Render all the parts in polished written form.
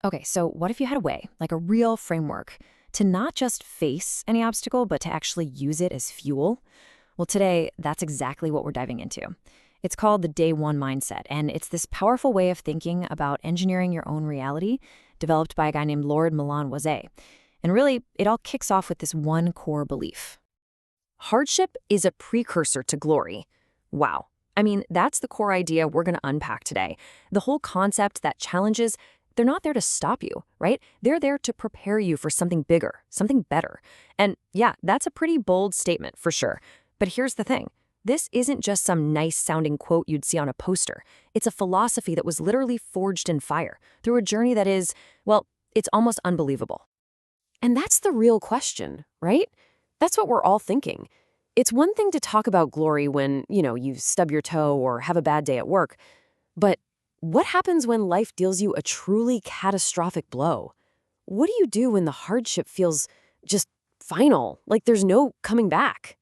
Okay, so what if you had a way, like a real framework, to not just face any obstacle, but to actually use it as fuel? Well, today, that's exactly what we're diving into. It's called the Day 1 mindset, and it's this powerful way of thinking about engineering your own reality, developed by a guy named Lord Milan Waze. And really, it all kicks off with this one core belief. Hardship is a precursor to glory. Wow. I mean, that's the core idea we're going to unpack today. The whole concept that challenges, they're not there to stop you, right? They're there to prepare you for something bigger, something better. And yeah, that's a pretty bold statement for sure. But here's the thing. This isn't just some nice sounding quote you'd see on a poster. It's a philosophy that was literally forged in fire through a journey that is, well, it's almost unbelievable. And that's the real question, right? That's what we're all thinking. It's one thing to talk about glory when, you stub your toe or have a bad day at work. But what happens when life deals you a truly catastrophic blow? What do you do when the hardship feels just final, like there's no coming back?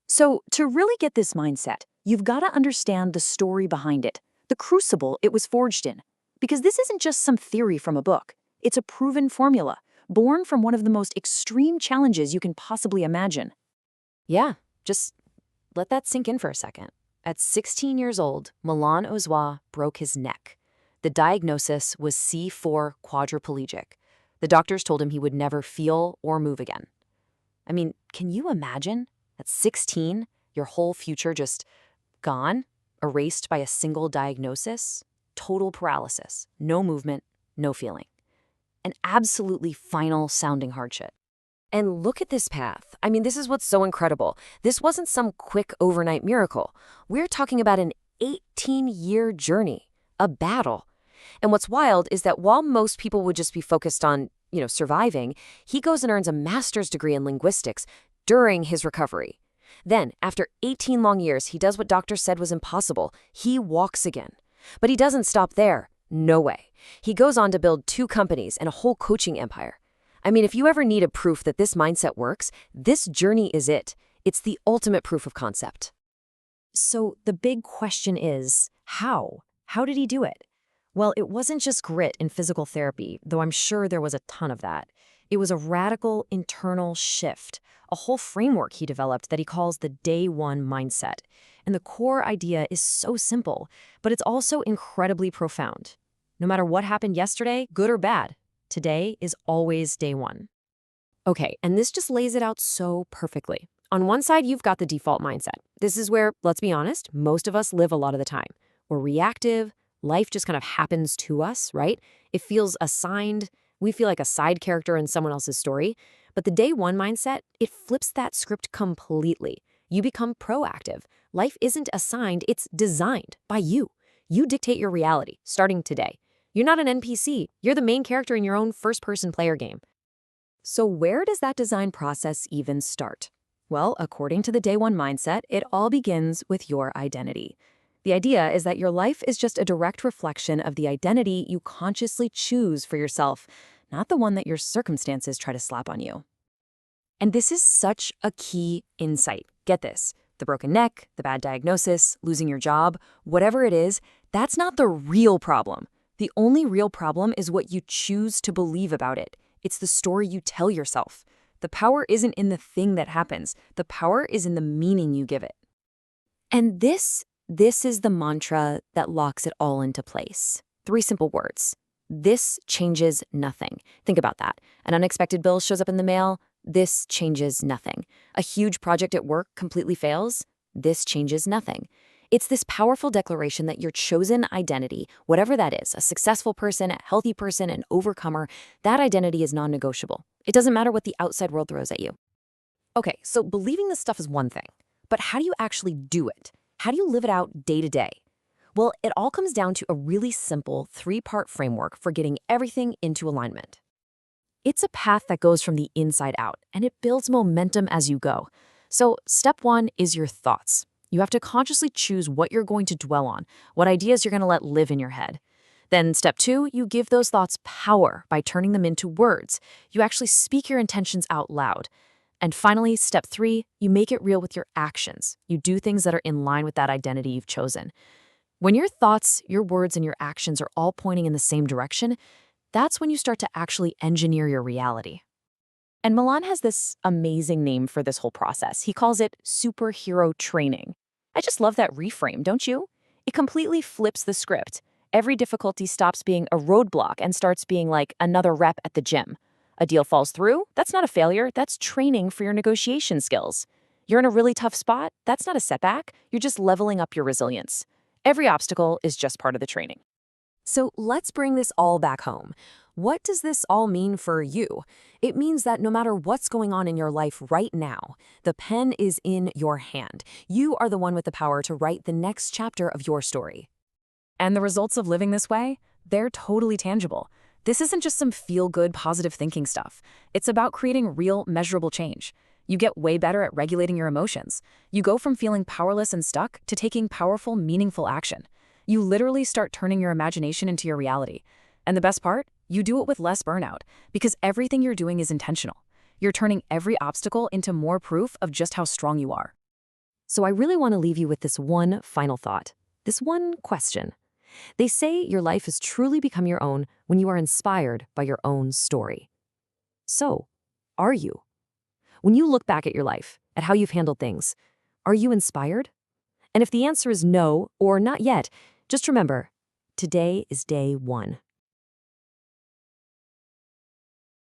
So, to really get this mindset, you've got to understand the story behind it, the crucible it was forged in. Because this isn't just some theory from a book, it's a proven formula, born from one of the most extreme challenges you can possibly imagine. Yeah, just let that sink in for a second. At 16 years old, Milan Ozois broke his neck. The diagnosis was C4 quadriplegic. The doctors told him he would never feel or move again. I mean, can you imagine? At 16, your whole future just gone, erased by a single diagnosis? Total paralysis, no movement, no feeling. An absolutely final sounding hardship. And look at this path. I mean, this is what's so incredible. This wasn't some quick overnight miracle. We're talking about an 18-year journey, a battle. And what's wild is that while most people would just be focused on, surviving, he goes and earns a master's degree in linguistics during his recovery. Then, after 18 long years, he does what doctors said was impossible. He walks again. But he doesn't stop there. No way. He goes on to build 2 companies and a whole coaching empire. I mean, if you ever needed proof that this mindset works, this journey is it. It's the ultimate proof of concept. So the big question is, how? How did he do it? Well, it wasn't just grit and physical therapy, though I'm sure there was a ton of that. It was a radical internal shift, a whole framework he developed that he calls the Day 1 mindset. And the core idea is so simple, but it's also incredibly profound. No matter what happened yesterday, good or bad, today is always Day 1. Okay, and this just lays it out so perfectly. On one side, you've got the default mindset. This is where, let's be honest, most of us live a lot of the time. We're reactive. Life just kind of happens to us, right? It feels assigned. We feel like a side character in someone else's story. But the Day 1 mindset, it flips that script completely. You become proactive. Life isn't assigned, it's designed by you. You dictate your reality, starting today. You're not an NPC. You're the main character in your own first-person player game. So where does that design process even start? Well, according to the Day 1 mindset, it all begins with your identity. The idea is that your life is just a direct reflection of the identity you consciously choose for yourself, not the one that your circumstances try to slap on you. And this is such a key insight. Get this. The broken neck, the bad diagnosis, losing your job, whatever it is, that's not the real problem. The only real problem is what you choose to believe about it. It's the story you tell yourself. The power isn't in the thing that happens. The power is in the meaning you give it. And this is the mantra that locks it all into place. 3 simple words. This changes nothing. Think about that. An unexpected bill shows up in the mail. This changes nothing. A huge project at work completely fails. This changes nothing. It's this powerful declaration that your chosen identity, whatever that is, a successful person, a healthy person, an overcomer, that identity is non-negotiable. It doesn't matter what the outside world throws at you. Okay, so believing this stuff is one thing, but how do you actually do it? How do you live it out day to day? Well, it all comes down to a really simple 3-part framework for getting everything into alignment. It's a path that goes from the inside out, and it builds momentum as you go. So step 1 is your thoughts. You have to consciously choose what you're going to dwell on, what ideas you're going to let live in your head. Then step 2, you give those thoughts power by turning them into words. You actually speak your intentions out loud. And finally, step 3, you make it real with your actions. You do things that are in line with that identity you've chosen. When your thoughts, your words, and your actions are all pointing in the same direction, That's when you start to actually engineer your reality. And Milan has this amazing name for this whole process. He calls it superhero training. I just love that reframe, don't you? It completely flips the script. Every difficulty stops being a roadblock and starts being like another rep at the gym. A deal falls through? That's not a failure, that's training for your negotiation skills. You're in a really tough spot? That's not a setback, you're just leveling up your resilience. Every obstacle is just part of the training. So let's bring this all back home. What does this all mean for you? It means that no matter what's going on in your life right now, the pen is in your hand. You are the one with the power to write the next chapter of your story. And the results of living this way, they're totally tangible. This isn't just some feel-good, positive thinking stuff. It's about creating real, measurable change. You get way better at regulating your emotions. You go from feeling powerless and stuck to taking powerful, meaningful action. You literally start turning your imagination into your reality. And the best part? You do it with less burnout, because everything you're doing is intentional. You're turning every obstacle into more proof of just how strong you are. So I really want to leave you with this one final thought, this one question. They say your life has truly become your own when you are inspired by your own story. So, are you? When you look back at your life, at how you've handled things, are you inspired? And if the answer is no or not yet, just remember, today is day one.